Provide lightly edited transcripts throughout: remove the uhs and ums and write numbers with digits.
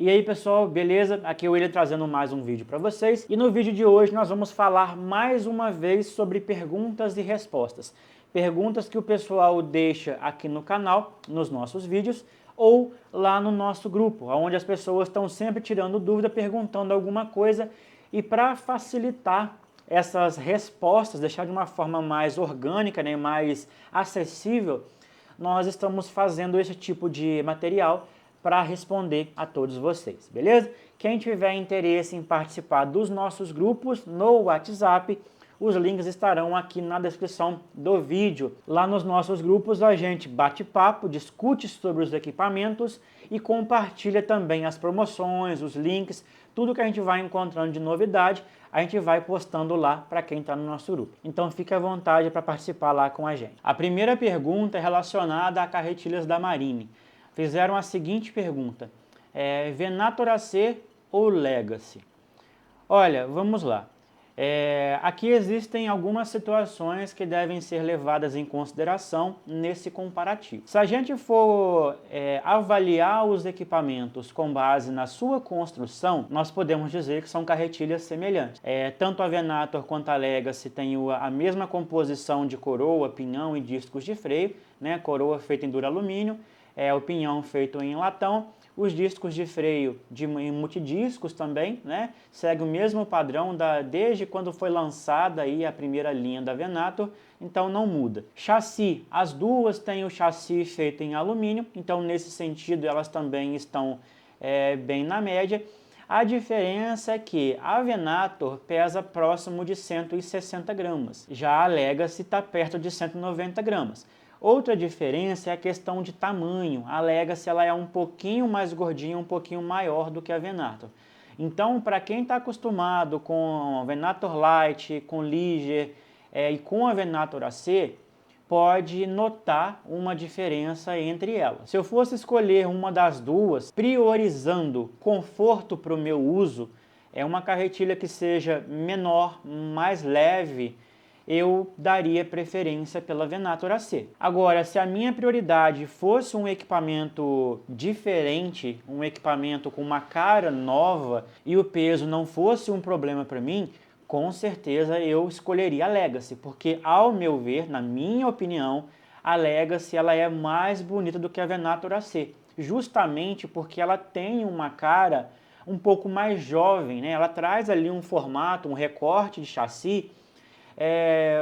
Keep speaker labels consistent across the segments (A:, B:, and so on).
A: E aí pessoal, beleza? Aqui é o William trazendo mais um vídeo para vocês. E no vídeo de hoje nós vamos falar mais uma vez sobre perguntas e respostas. Perguntas que o pessoal deixa aqui no canal, nos nossos vídeos, ou lá no nosso grupo, onde as pessoas estão sempre tirando dúvida, perguntando alguma coisa. E para facilitar essas respostas, deixar de uma forma mais orgânica, né, mais acessível, nós estamos fazendo esse tipo de material para responder a todos vocês, beleza? Quem tiver interesse em participar dos nossos grupos no WhatsApp, os links estarão aqui na descrição do vídeo. Lá nos nossos grupos a gente bate papo, discute sobre os equipamentos e compartilha também as promoções, os links, tudo que a gente vai encontrando de novidade, a gente vai postando lá para quem está no nosso grupo. Então fique à vontade para participar lá com a gente. A primeira pergunta é relacionada a carretilhas da Marine. Fizeram a seguinte pergunta: Venator AC ou Legacy? Olha, vamos lá. Aqui existem algumas situações que devem ser levadas em consideração nesse comparativo. Se a gente for avaliar os equipamentos com base na sua construção, nós podemos dizer que são carretilhas semelhantes. Tanto a Venator quanto a Legacy têm a mesma composição de coroa, pinhão e discos de freio, né? Coroa feita em duralumínio, o pinhão feito em latão, os discos de freio em multidiscos também, né? Segue o mesmo padrão desde quando foi lançada aí a primeira linha da Venator, então não muda. Chassi, as duas têm o chassi feito em alumínio, então nesse sentido elas também estão bem na média. A diferença é que a Venator pesa próximo de 160 gramas, já a Legacy está perto de 190 gramas. Outra diferença é a questão de tamanho. A Legacy ela é um pouquinho mais gordinha, um pouquinho maior do que a Venator. Então, para quem está acostumado com a Venator Light, com Liger e com a Venator AC, pode notar uma diferença entre elas. Se eu fosse escolher uma das duas, priorizando conforto para o meu uso, uma carretilha que seja menor, mais leve, eu daria preferência pela Venator AC. Agora, se a minha prioridade fosse um equipamento diferente, um equipamento com uma cara nova e o peso não fosse um problema para mim, com certeza eu escolheria a Legacy, porque ao meu ver, na minha opinião, a Legacy ela é mais bonita do que a Venator AC, justamente porque ela tem uma cara um pouco mais jovem, né? Ela traz ali um formato, um recorte de chassi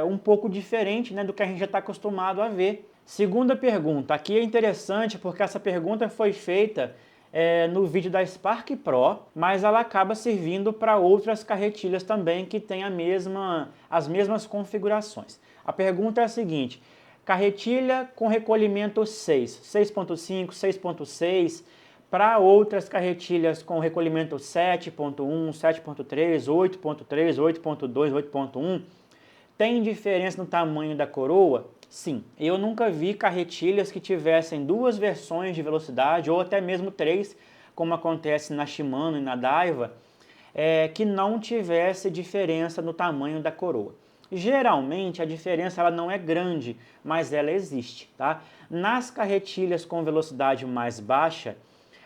A: um pouco diferente, né, do que a gente já está acostumado a ver. Segunda pergunta, aqui é interessante porque essa pergunta foi feita no vídeo da Spark Pro, mas ela acaba servindo para outras carretilhas também que têm as mesmas configurações. A pergunta é a seguinte: carretilha com recolhimento 6, 6.5, 6.6, para outras carretilhas com recolhimento 7.1, 7.3, 8.3, 8.2, 8.1, tem diferença no tamanho da coroa? Sim. Eu nunca vi carretilhas que tivessem duas versões de velocidade, ou até mesmo três, como acontece na Shimano e na Daiwa, que não tivesse diferença no tamanho da coroa. Geralmente a diferença ela não é grande, mas ela existe, tá? Nas carretilhas com velocidade mais baixa,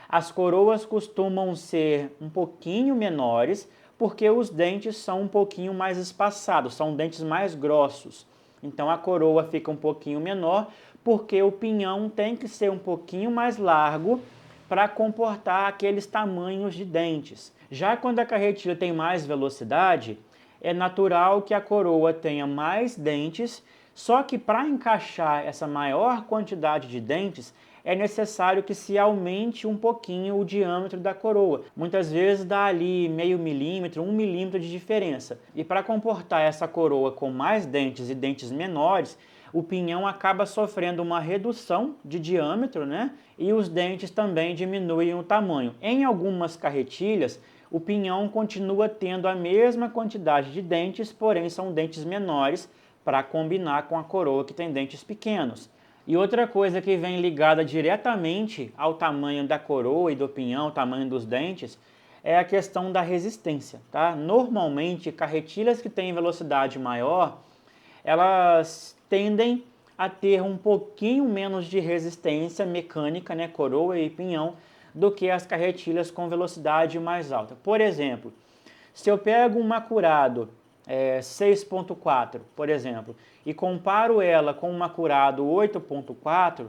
A: as coroas costumam ser um pouquinho menores, porque os dentes são um pouquinho mais espaçados, são dentes mais grossos. Então a coroa fica um pouquinho menor, porque o pinhão tem que ser um pouquinho mais largo para comportar aqueles tamanhos de dentes. Já quando a carretilha tem mais velocidade, é natural que a coroa tenha mais dentes, só que para encaixar essa maior quantidade de dentes, é necessário que se aumente um pouquinho o diâmetro da coroa. Muitas vezes dá ali meio milímetro, 1 milímetro de diferença. E para comportar essa coroa com mais dentes e dentes menores, o pinhão acaba sofrendo uma redução de diâmetro, né? E os dentes também diminuem o tamanho. Em algumas carretilhas, o pinhão continua tendo a mesma quantidade de dentes, porém são dentes menores para combinar com a coroa que tem dentes pequenos. E outra coisa que vem ligada diretamente ao tamanho da coroa e do pinhão, o tamanho dos dentes, é a questão da resistência, tá? Normalmente, carretilhas que têm velocidade maior, elas tendem a ter um pouquinho menos de resistência mecânica, né, coroa e pinhão, do que as carretilhas com velocidade mais alta. Por exemplo, se eu pego uma Curado 6.4, por exemplo, e comparo ela com uma Curado 8.4,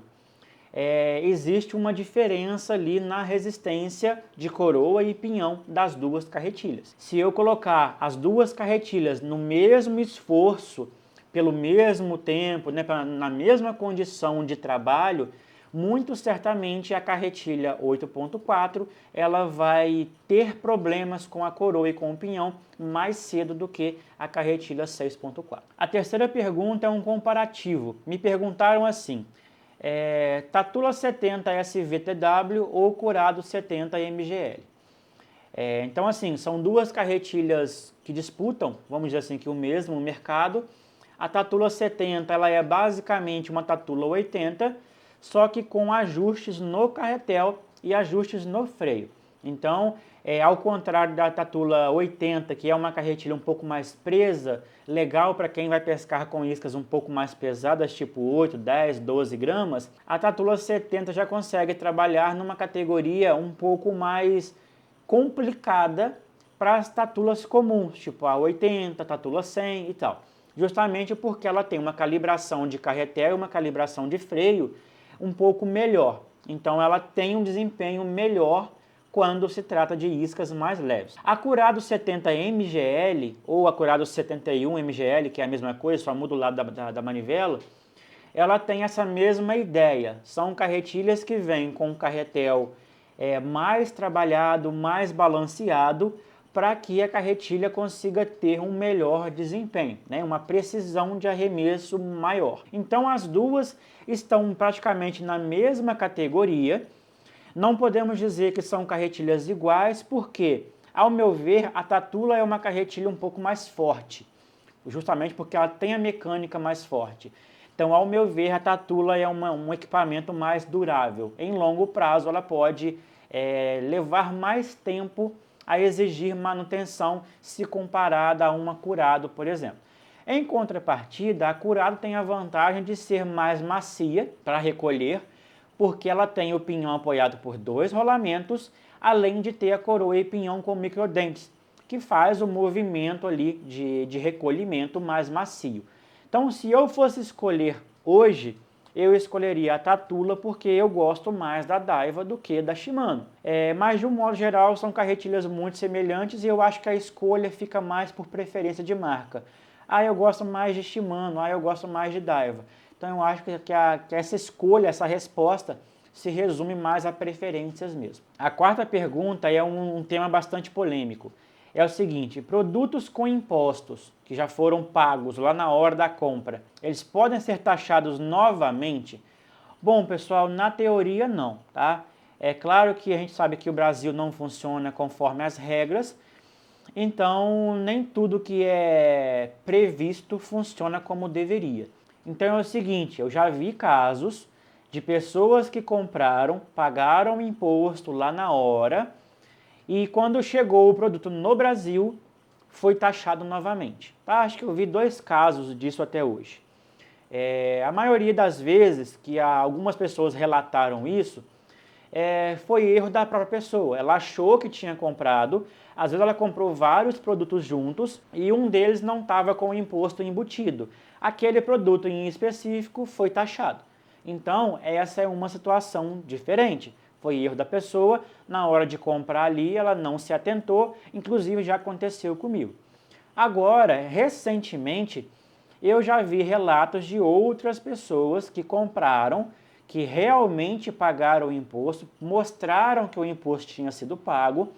A: existe uma diferença ali na resistência de coroa e pinhão das duas carretilhas. Se eu colocar as duas carretilhas no mesmo esforço, pelo mesmo tempo, né, na mesma condição de trabalho, muito certamente a carretilha 8.4 ela vai ter problemas com a coroa e com o pinhão mais cedo do que a carretilha 6.4. A terceira pergunta é um comparativo. Me perguntaram assim: Tatula 70 SVTW ou Curado 70 MGL? Então, assim, são duas carretilhas que disputam, vamos dizer assim, que o mesmo mercado. A Tatula 70 ela é basicamente uma Tatula 80, só que com ajustes no carretel e ajustes no freio. Então, ao contrário da Tatula 80, que é uma carretilha um pouco mais presa, legal para quem vai pescar com iscas um pouco mais pesadas, tipo 8, 10, 12 gramas, a Tatula 70 já consegue trabalhar numa categoria um pouco mais complicada para as Tatulas comuns, tipo a 80, Tatula 100 e tal. Justamente porque ela tem uma calibração de carretel e uma calibração de freio um pouco melhor. Então ela tem um desempenho melhor quando se trata de iscas mais leves. A Curado 70 MGL ou a Curado 71 MGL, que é a mesma coisa, só muda o lado da manivela, ela tem essa mesma ideia. São carretilhas que vêm com o carretel mais trabalhado, mais balanceado, para que a carretilha consiga ter um melhor desempenho, né? Uma precisão de arremesso maior. Então as duas estão praticamente na mesma categoria. Não podemos dizer que são carretilhas iguais, porque, ao meu ver, a Tatula é uma carretilha um pouco mais forte, justamente porque ela tem a mecânica mais forte. Então, ao meu ver, a Tatula é um equipamento mais durável. Em longo prazo, ela pode levar mais tempo a exigir manutenção se comparada a uma Curado, por exemplo. Em contrapartida, a Curado tem a vantagem de ser mais macia para recolher, porque ela tem o pinhão apoiado por 2 rolamentos, além de ter a coroa e pinhão com microdentes, que faz o movimento ali de recolhimento mais macio. Então, se eu fosse escolher hoje, eu escolheria a Tatula porque eu gosto mais da Daiwa do que da Shimano. Mas de um modo geral são carretilhas muito semelhantes e eu acho que a escolha fica mais por preferência de marca. Eu gosto mais de Shimano, eu gosto mais de Daiwa. Então eu acho que essa escolha, essa resposta se resume mais a preferências mesmo. A quarta pergunta é um tema bastante polêmico. É o seguinte: produtos com impostos que já foram pagos lá na hora da compra, eles podem ser taxados novamente? Bom, pessoal, na teoria não, tá? É claro que a gente sabe que o Brasil não funciona conforme as regras, então nem tudo que é previsto funciona como deveria. Então é o seguinte, eu já vi casos de pessoas que compraram, pagaram imposto lá na hora, e quando chegou o produto no Brasil, foi taxado novamente. Tá? Acho que eu vi 2 casos disso até hoje. A maioria das vezes que algumas pessoas relataram isso, foi erro da própria pessoa. Ela achou que tinha comprado, às vezes ela comprou vários produtos juntos e um deles não estava com o imposto embutido. Aquele produto em específico foi taxado. Então, essa é uma situação diferente. Foi erro da pessoa, na hora de comprar ali ela não se atentou, inclusive já aconteceu comigo. Agora, recentemente, eu já vi relatos de outras pessoas que compraram, que realmente pagaram o imposto, mostraram que o imposto tinha sido pago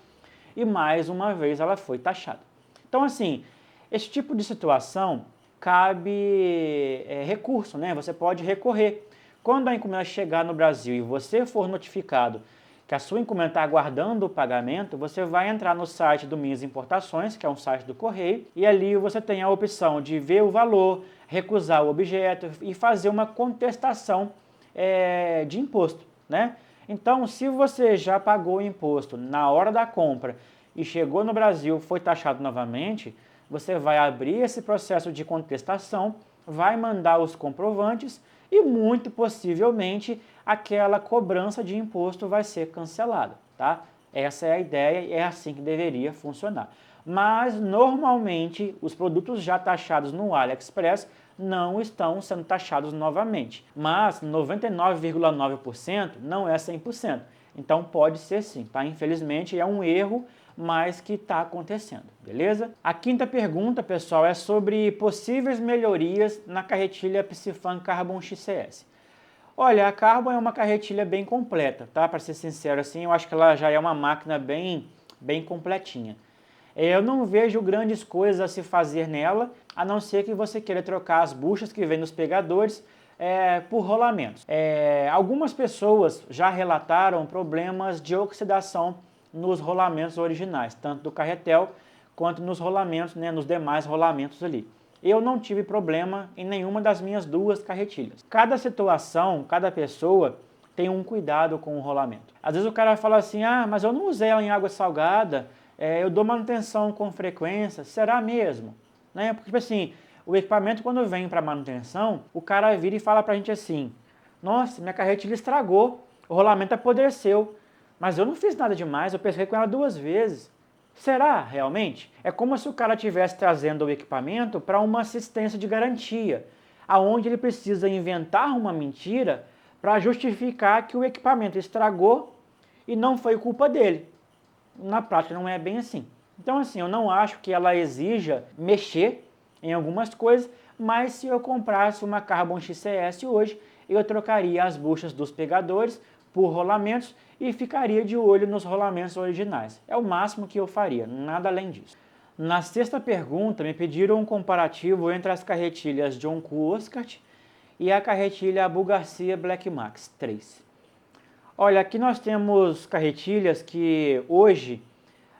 A: e mais uma vez ela foi taxada. Então, assim, esse tipo de situação cabe recurso, né? Você pode recorrer. Quando a encomenda chegar no Brasil e você for notificado que a sua encomenda está aguardando o pagamento, você vai entrar no site do Minhas Importações, que é um site do correio, e ali você tem a opção de ver o valor, recusar o objeto e fazer uma contestação de imposto, né? Então, se você já pagou o imposto na hora da compra e chegou no Brasil, foi taxado novamente, você vai abrir esse processo de contestação, vai mandar os comprovantes e muito possivelmente aquela cobrança de imposto vai ser cancelada, tá? Essa é a ideia e é assim que deveria funcionar. Mas, normalmente, os produtos já taxados no AliExpress não estão sendo taxados novamente. Mas 99,9% não é 100%. Então, pode ser sim, tá? Infelizmente, é um erro, mas que está acontecendo, beleza? A quinta pergunta, pessoal, é sobre possíveis melhorias na carretilha Psifan Carbon XCS. Olha, a Carbon é uma carretilha bem completa, tá? Para ser sincero assim, eu acho que ela já é uma máquina bem completinha. Eu não vejo grandes coisas a se fazer nela, a não ser que você queira trocar as buchas que vem nos pegadores por rolamentos. Algumas pessoas já relataram problemas de oxidação nos rolamentos originais, tanto do carretel quanto nos rolamentos, né, nos demais rolamentos ali. Eu não tive problema em nenhuma das minhas duas carretilhas. Cada situação, cada pessoa tem um cuidado com o rolamento. Às vezes o cara fala assim, mas eu não usei ela em água salgada, eu dou manutenção com frequência, será mesmo? Né? Porque, tipo assim, o equipamento quando vem para manutenção, o cara vira e fala pra gente assim, nossa, minha carretilha estragou, o rolamento apodreceu, mas eu não fiz nada demais, eu pesquei com ela 2 vezes. Será realmente? É como se o cara estivesse trazendo o equipamento para uma assistência de garantia, aonde ele precisa inventar uma mentira para justificar que o equipamento estragou e não foi culpa dele. Na prática não é bem assim. Então assim, eu não acho que ela exija mexer em algumas coisas, mas se eu comprasse uma Carbon XCS hoje, eu trocaria as buchas dos pegadores por rolamentos e ficaria de olho nos rolamentos originais. É o máximo que eu faria, nada além disso. Na sexta pergunta, me pediram um comparativo entre as carretilhas Jonku Oscart e a carretilha Abu Garcia Black Max 3. Olha, aqui nós temos carretilhas que hoje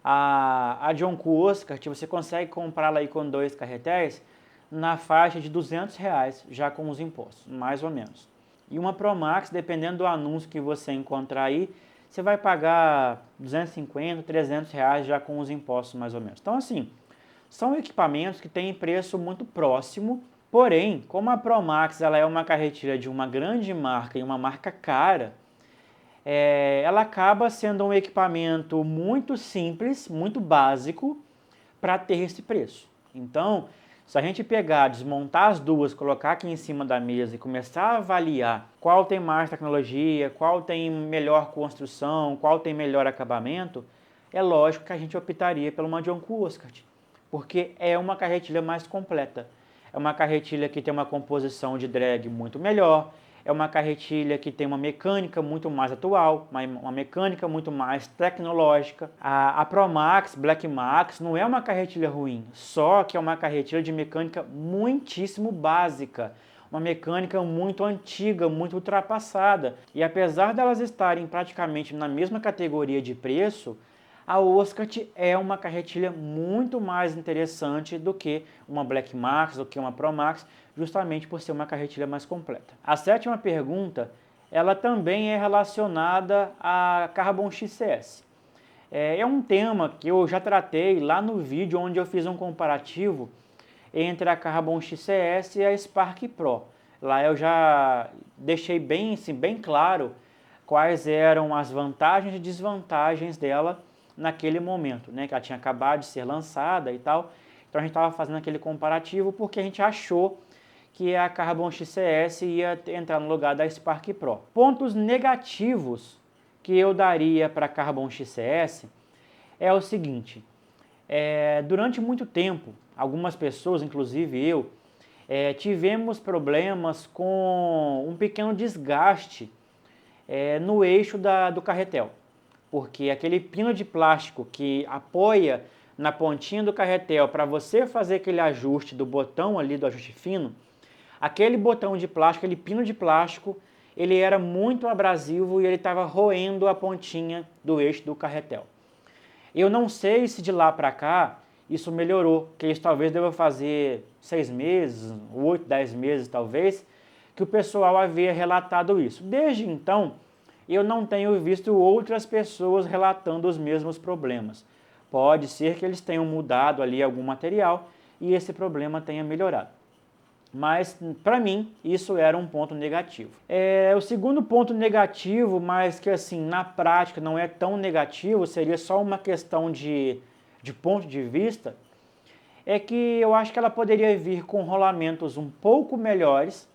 A: a Jonku Oscart você consegue comprá-la aí com 2 carretéis na faixa de R$200, já com os impostos, mais ou menos. E uma Pro Max, dependendo do anúncio que você encontrar aí, você vai pagar 250, 300 reais já com os impostos mais ou menos. Então assim, são equipamentos que têm preço muito próximo, porém, como a Pro Max ela é uma carretilha de uma grande marca e uma marca cara, ela acaba sendo um equipamento muito simples, muito básico, para ter esse preço. Então, se a gente pegar, desmontar as duas, colocar aqui em cima da mesa e começar a avaliar qual tem mais tecnologia, qual tem melhor construção, qual tem melhor acabamento, é lógico que a gente optaria pelo uma Jonku Oscart, porque é uma carretilha mais completa. É uma carretilha que tem uma composição de drag muito melhor, é uma carretilha que tem uma mecânica muito mais atual, uma mecânica muito mais tecnológica. A Pro Max, Black Max, não é uma carretilha ruim, só que é uma carretilha de mecânica muitíssimo básica, uma mecânica muito antiga, muito ultrapassada. E apesar delas estarem praticamente na mesma categoria de preço, a Oscart é uma carretilha muito mais interessante do que uma Black Max, do que uma Pro Max, justamente por ser uma carretilha mais completa. A sétima pergunta, ela também é relacionada à Carbon XCS. É um tema que eu já tratei lá no vídeo onde eu fiz um comparativo entre a Carbon XCS e a Spark Pro. Lá eu já deixei bem claro quais eram as vantagens e desvantagens dela naquele momento, né, que ela tinha acabado de ser lançada e tal. Então a gente estava fazendo aquele comparativo porque a gente achou que a Carbon XCS ia entrar no lugar da Spark Pro. Pontos negativos que eu daria para a Carbon XCS é o seguinte, durante muito tempo, algumas pessoas, inclusive eu, tivemos problemas com um pequeno desgaste no eixo do carretel, porque aquele pino de plástico que apoia na pontinha do carretel para você fazer aquele ajuste do botão ali do ajuste fino, aquele botão de plástico, aquele pino de plástico, ele era muito abrasivo e ele estava roendo a pontinha do eixo do carretel. Eu não sei se de lá para cá isso melhorou, que isso talvez deva fazer 6 meses, 8, 10 meses talvez, que o pessoal havia relatado isso. Desde então, eu não tenho visto outras pessoas relatando os mesmos problemas. Pode ser que eles tenham mudado ali algum material e esse problema tenha melhorado. Mas, para mim, isso era um ponto negativo. O segundo ponto negativo, mas que assim, na prática não é tão negativo, seria só uma questão de ponto de vista, é que eu acho que ela poderia vir com rolamentos um pouco melhores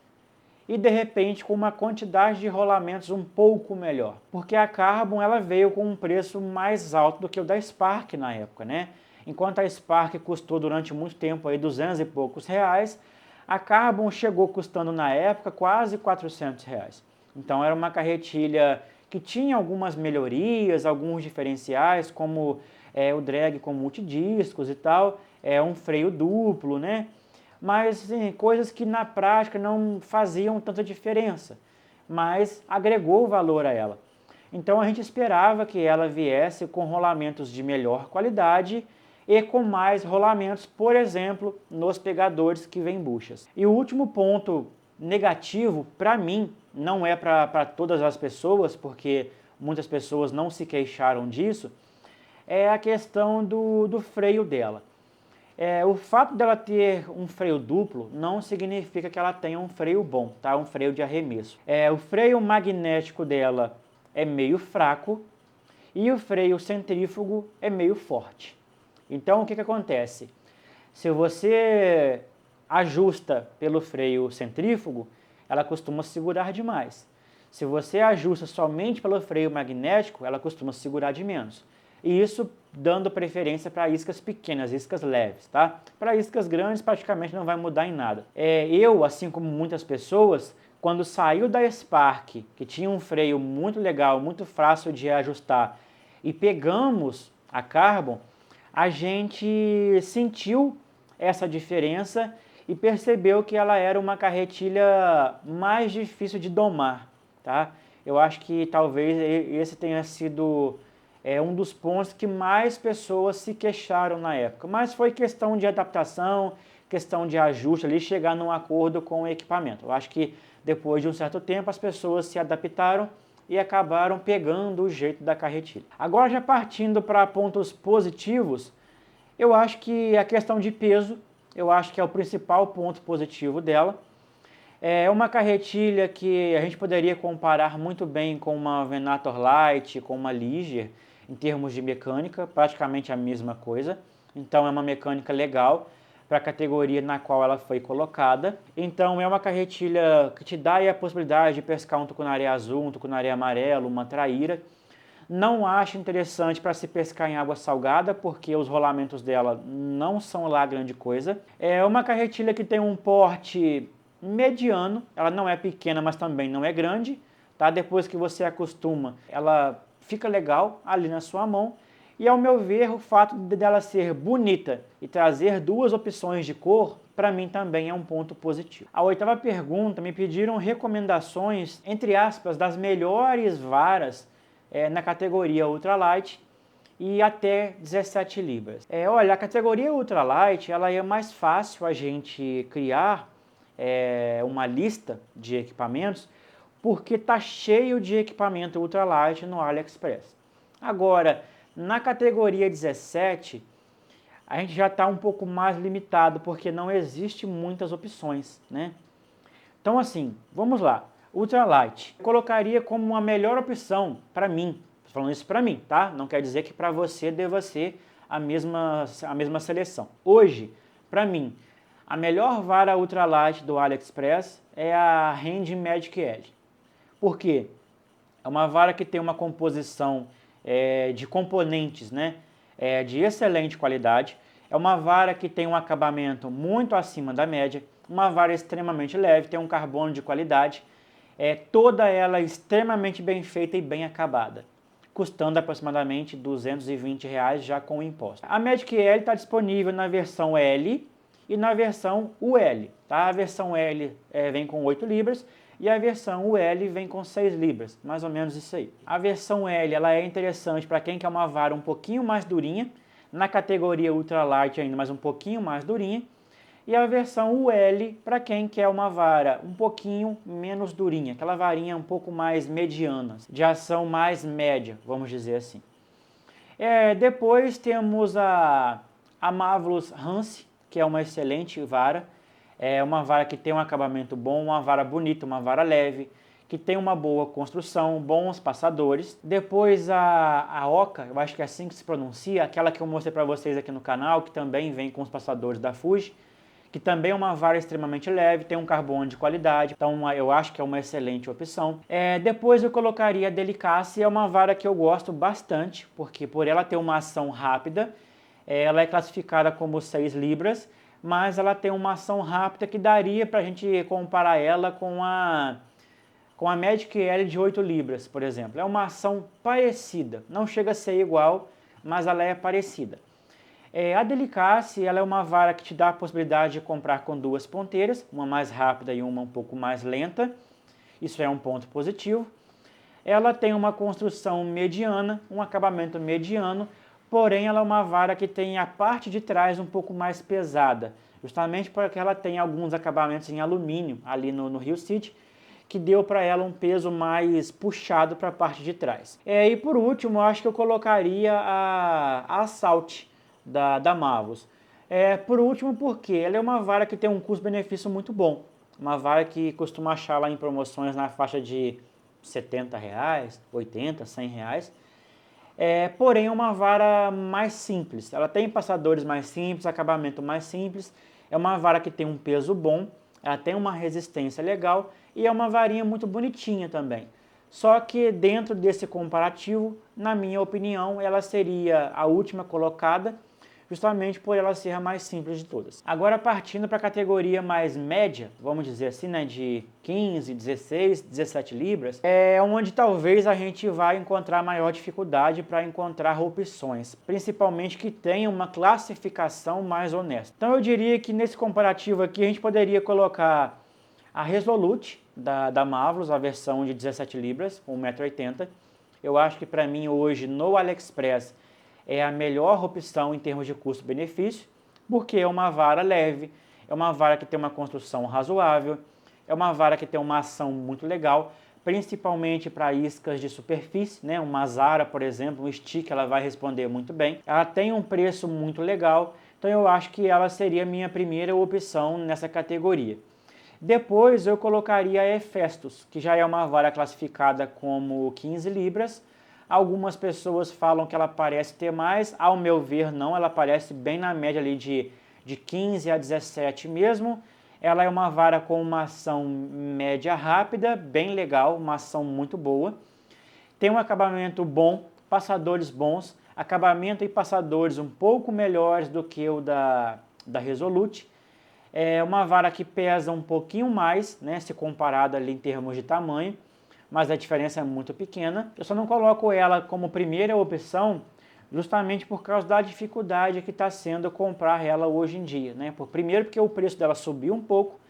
A: e de repente com uma quantidade de rolamentos um pouco melhor. Porque a Carbon ela veio com um preço mais alto do que o da Spark na época, né? Enquanto a Spark custou durante muito tempo aí 200 e poucos reais, a Carbon chegou custando na época quase 400 reais. Então era uma carretilha que tinha algumas melhorias, alguns diferenciais, como o drag com multidiscos e tal, um freio duplo, né? Mas assim, coisas que na prática não faziam tanta diferença, mas agregou valor a ela. Então a gente esperava que ela viesse com rolamentos de melhor qualidade e com mais rolamentos, por exemplo, nos pegadores que vêm buchas. E o último ponto negativo, para mim, não é para todas as pessoas, porque muitas pessoas não se queixaram disso, é a questão do freio dela. O fato dela ter um freio duplo não significa que ela tenha um freio bom, tá? Um freio de arremesso. O freio magnético dela é meio fraco e o freio centrífugo é meio forte. Então o que acontece? Se você ajusta pelo freio centrífugo, ela costuma segurar demais. Se você ajusta somente pelo freio magnético, ela costuma segurar de menos. E isso dando preferência para iscas pequenas, iscas leves, tá? Para iscas grandes praticamente não vai mudar em nada. Eu, assim como muitas pessoas, quando saiu da Spark, que tinha um freio muito legal, muito fácil de ajustar, e pegamos a Carbon, a gente sentiu essa diferença e percebeu que ela era uma carretilha mais difícil de domar, tá? Eu acho que talvez esse tenha sido um dos pontos que mais pessoas se queixaram na época, mas foi questão de adaptação, questão de ajuste ali, chegar num acordo com o equipamento. Eu acho que depois de um certo tempo as pessoas se adaptaram e acabaram pegando o jeito da carretilha. Agora já partindo para pontos positivos, eu acho que a questão de peso, eu acho que é o principal ponto positivo dela. É uma carretilha que a gente poderia comparar muito bem com uma Venator Light, com uma Ligier, em termos de mecânica, praticamente a mesma coisa. Então é uma mecânica legal para a categoria na qual ela foi colocada. Então é uma carretilha que te dá aí a possibilidade de pescar um tucunaré azul, um tucunaré amarelo, uma traíra. Não acho interessante para se pescar em água salgada, porque os rolamentos dela não são lá grande coisa. É uma carretilha que tem um porte mediano, ela não é pequena, mas também não é grande, tá? Depois que você acostuma, ela fica legal ali na sua mão. E ao meu ver, o fato dela ser bonita e trazer duas opções de cor, para mim também é um ponto positivo. A oitava pergunta, me pediram recomendações, entre aspas, das melhores varas na categoria Ultralight e até 17 libras. Olha, a categoria Ultralight, ela é mais fácil a gente criar uma lista de equipamentos, porque está cheio de equipamento Ultralight no AliExpress. Agora, na categoria 17, a gente já está um pouco mais limitado, porque não existe muitas opções, né? Então assim, vamos lá. Ultralight, eu colocaria como uma melhor opção para mim, falando isso para mim, tá? Não quer dizer que para você deva ser a mesma seleção. Hoje, para mim, a melhor vara Ultralight do AliExpress é a Hand Magic L. Por quê? É uma vara que tem uma composição de componentes, né, de excelente qualidade. É uma vara que tem um acabamento muito acima da média, uma vara extremamente leve, tem um carbono de qualidade, toda ela extremamente bem feita e bem acabada, custando aproximadamente R$ 220 já com imposto. A Magic L está disponível na versão L e na versão UL. Tá? A versão L vem com 8 libras e a versão UL vem com 6 libras, mais ou menos isso aí. A versão L ela é interessante para quem quer uma vara um pouquinho mais durinha, na categoria Ultralight ainda, mas um pouquinho mais durinha. E a versão UL para quem quer uma vara um pouquinho menos durinha, aquela varinha um pouco mais mediana, de ação mais média, vamos dizer assim. Depois temos a Marvelous Hanse, que é uma excelente vara. É uma vara que tem um acabamento bom, uma vara bonita, uma vara leve, que tem uma boa construção, bons passadores. Depois a Oka, eu acho que é assim que se pronuncia, aquela que eu mostrei para vocês aqui no canal, que também vem com os passadores da Fuji, que também é uma vara extremamente leve, tem um carbono de qualidade, então eu acho que é uma excelente opção. Depois eu colocaria a Delicacy, é uma vara que eu gosto bastante, porque por ela ter uma ação rápida, ela é classificada como 6 libras, mas ela tem uma ação rápida que daria para a gente comparar ela com a Magic L de 8 libras, por exemplo. É uma ação parecida, não chega a ser igual, mas ela é parecida. A Delicacy, ela é uma vara que te dá a possibilidade de comprar com 2 ponteiras, uma mais rápida e uma um pouco mais lenta. Isso é um ponto positivo. Ela tem uma construção mediana, um acabamento mediano, porém ela é uma vara que tem a parte de trás um pouco mais pesada, justamente porque ela tem alguns acabamentos em alumínio ali no Rio City, que deu para ela um peso mais puxado para a parte de trás. E por último, eu acho que eu colocaria a Assault da Marvels. Por último, porque ela é uma vara que tem um custo-benefício muito bom. Uma vara que costuma achar lá em promoções na faixa de R$70, 80, R$100. Porém, é uma vara mais simples. Ela tem passadores mais simples, acabamento mais simples. É uma vara que tem um peso bom, ela tem uma resistência legal e é uma varinha muito bonitinha também. Só que dentro desse comparativo, na minha opinião, ela seria a última colocada, justamente por ela ser a mais simples de todas. Agora partindo para a categoria mais média, vamos dizer assim, né, de 15, 16, 17 libras, é onde talvez a gente vai encontrar maior dificuldade para encontrar opções, principalmente que tenham uma classificação mais honesta. Então eu diria que nesse comparativo aqui a gente poderia colocar a Resolute da Marvelous, a versão de 17 libras, com 1,80 m. Eu acho que para mim hoje no AliExpress é a melhor opção em termos de custo-benefício, porque é uma vara leve, é uma vara que tem uma construção razoável, é uma vara que tem uma ação muito legal, principalmente para iscas de superfície, né? Uma Zara, por exemplo, um stick, ela vai responder muito bem. Ela tem um preço muito legal, então eu acho que ela seria a minha primeira opção nessa categoria. Depois eu colocaria a Hephaestus, que já é uma vara classificada como 15 libras. Algumas pessoas falam que ela parece ter mais, ao meu ver não, ela parece bem na média ali de 15 a 17 mesmo. Ela é uma vara com uma ação média rápida, bem legal, uma ação muito boa. Tem um acabamento bom, passadores bons, acabamento e passadores um pouco melhores do que o da Resolute. É uma vara que pesa um pouquinho mais, né, se comparado ali em termos de tamanho, mas a diferença é muito pequena. Eu só não coloco ela como primeira opção justamente por causa da dificuldade que está sendo comprar ela hoje em dia, né? Primeiro porque o preço dela subiu um pouco,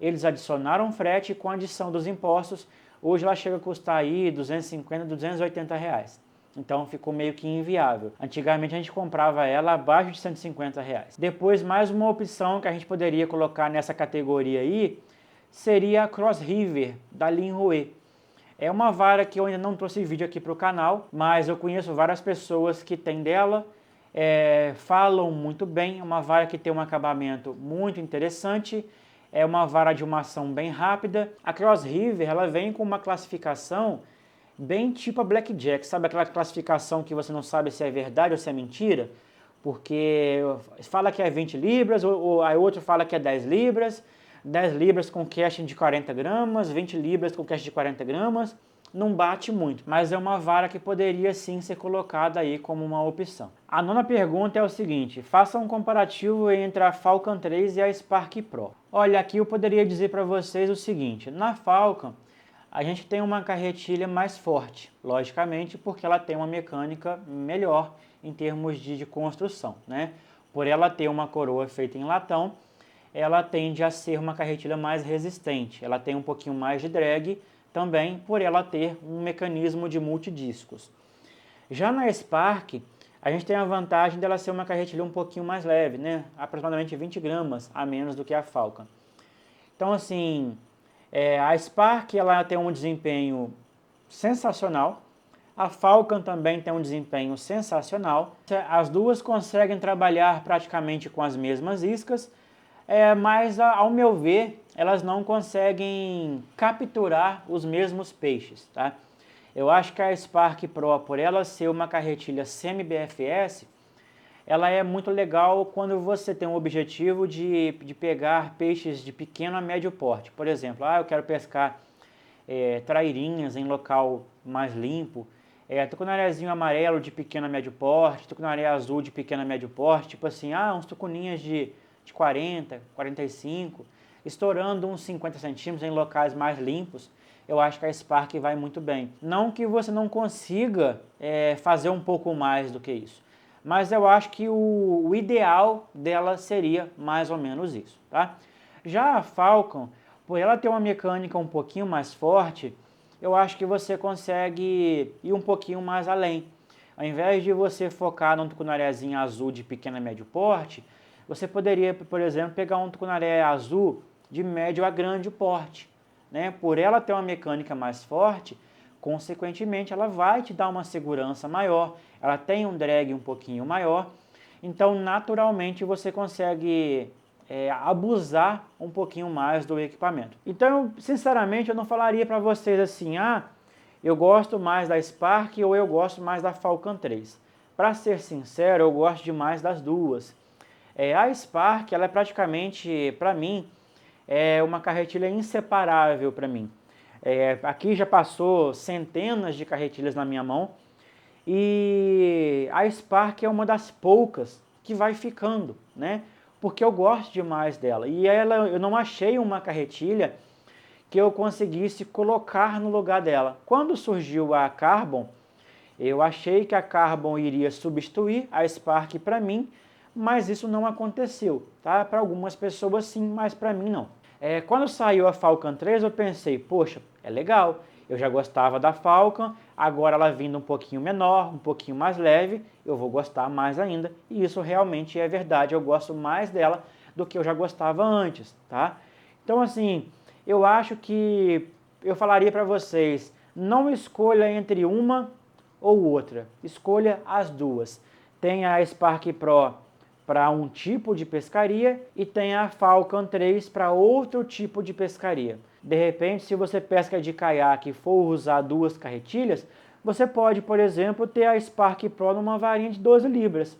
A: eles adicionaram frete e com a adição dos impostos, hoje ela chega a custar aí 250, 280 reais. Então ficou meio que inviável. Antigamente a gente comprava ela abaixo de 150 reais. Depois, mais uma opção que a gente poderia colocar nessa categoria aí seria a Cross River da Linhoi. É uma vara que eu ainda não trouxe vídeo aqui para o canal, mas eu conheço várias pessoas que têm dela, falam muito bem. É uma vara que tem um acabamento muito interessante, é uma vara de uma ação bem rápida. A Cross River, ela vem com uma classificação bem tipo a Blackjack, sabe aquela classificação que você não sabe se é verdade ou se é mentira? Porque fala que é 20 libras, ou aí outro fala que é 10 libras, 10 libras com casting de 40 gramas, 20 libras com casting de 40 gramas, não bate muito, mas é uma vara que poderia sim ser colocada aí como uma opção. A nona pergunta é o seguinte: faça um comparativo entre a Falcon 3 e a Spark Pro. Olha, aqui eu poderia dizer para vocês o seguinte: na Falcon a gente tem uma carretilha mais forte, logicamente, porque ela tem uma mecânica melhor em termos de construção, né? Por ela ter uma coroa feita em latão, ela tende a ser uma carretilha mais resistente. Ela tem um pouquinho mais de drag também, por ela ter um mecanismo de multidiscos. Já na Spark, a gente tem a vantagem dela ser uma carretilha um pouquinho mais leve, né? Aproximadamente 20 gramas a menos do que a Falcon. Então, assim, a Spark ela tem um desempenho sensacional, a Falcon também tem um desempenho sensacional. As duas conseguem trabalhar praticamente com as mesmas iscas, mas ao meu ver, elas não conseguem capturar os mesmos peixes, tá? Eu acho que a Spark Pro, por ela ser uma carretilha semi-BFS, ela é muito legal quando você tem um objetivo de pegar peixes de pequeno a médio porte. Por exemplo, eu quero pescar trairinhas em local mais limpo, tucunarezinho amarelo de pequeno a médio porte, tucunaré azul de pequeno a médio porte, tipo assim, uns tucuninhas de 40, 45, estourando uns 50 centímetros em locais mais limpos. Eu acho que a Spark vai muito bem. Não que você não consiga fazer um pouco mais do que isso, mas eu acho que o ideal dela seria mais ou menos isso, tá? Já a Falcon, por ela ter uma mecânica um pouquinho mais forte, eu acho que você consegue ir um pouquinho mais além. Ao invés de você focar num tucunarézinho azul de pequeno a médio porte, você poderia, por exemplo, pegar um tucunaré azul de médio a grande porte, né? Por ela ter uma mecânica mais forte, consequentemente ela vai te dar uma segurança maior, ela tem um drag um pouquinho maior, então naturalmente você consegue abusar um pouquinho mais do equipamento. Então, sinceramente, eu não falaria para vocês assim, eu gosto mais da Spark ou eu gosto mais da Falcon 3. Para ser sincero, eu gosto demais das duas. A Spark, ela é praticamente, para mim, uma carretilha inseparável para mim. Aqui já passou centenas de carretilhas na minha mão e a Spark é uma das poucas que vai ficando, né? Porque eu gosto demais dela. E eu não achei uma carretilha que eu conseguisse colocar no lugar dela. Quando surgiu a Carbon, eu achei que a Carbon iria substituir a Spark para mim, mas isso não aconteceu, tá? Para algumas pessoas sim, mas para mim não. Quando saiu a Falcon 3, eu pensei, poxa, é legal, eu já gostava da Falcon, agora ela vindo um pouquinho menor, um pouquinho mais leve, eu vou gostar mais ainda, e isso realmente é verdade, eu gosto mais dela do que eu já gostava antes, tá? Então assim, eu acho que eu falaria para vocês, não escolha entre uma ou outra, escolha as duas. Tem a Spark Pro para um tipo de pescaria e tem a Falcon 3 para outro tipo de pescaria. De repente, se você pesca de caiaque e for usar duas carretilhas, você pode, por exemplo, ter a Spark Pro numa varinha de 12 libras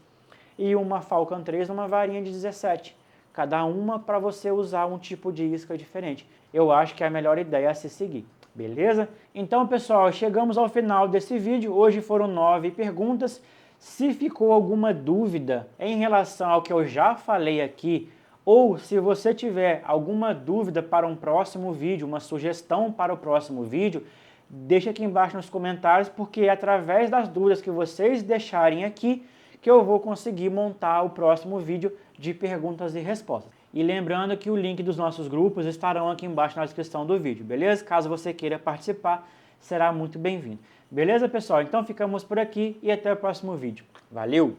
A: e uma Falcon 3 numa varinha de 17. Cada uma para você usar um tipo de isca diferente. Eu acho que é a melhor ideia a se seguir. Beleza? Então, pessoal, chegamos ao final desse vídeo. Hoje foram 9 perguntas. Se ficou alguma dúvida em relação ao que eu já falei aqui, ou se você tiver alguma dúvida para um próximo vídeo, uma sugestão para o próximo vídeo, deixa aqui embaixo nos comentários, porque é através das dúvidas que vocês deixarem aqui que eu vou conseguir montar o próximo vídeo de perguntas e respostas. E lembrando que o link dos nossos grupos estarão aqui embaixo na descrição do vídeo, beleza? Caso você queira participar, será muito bem-vindo. Beleza, pessoal? Então ficamos por aqui e até o próximo vídeo. Valeu!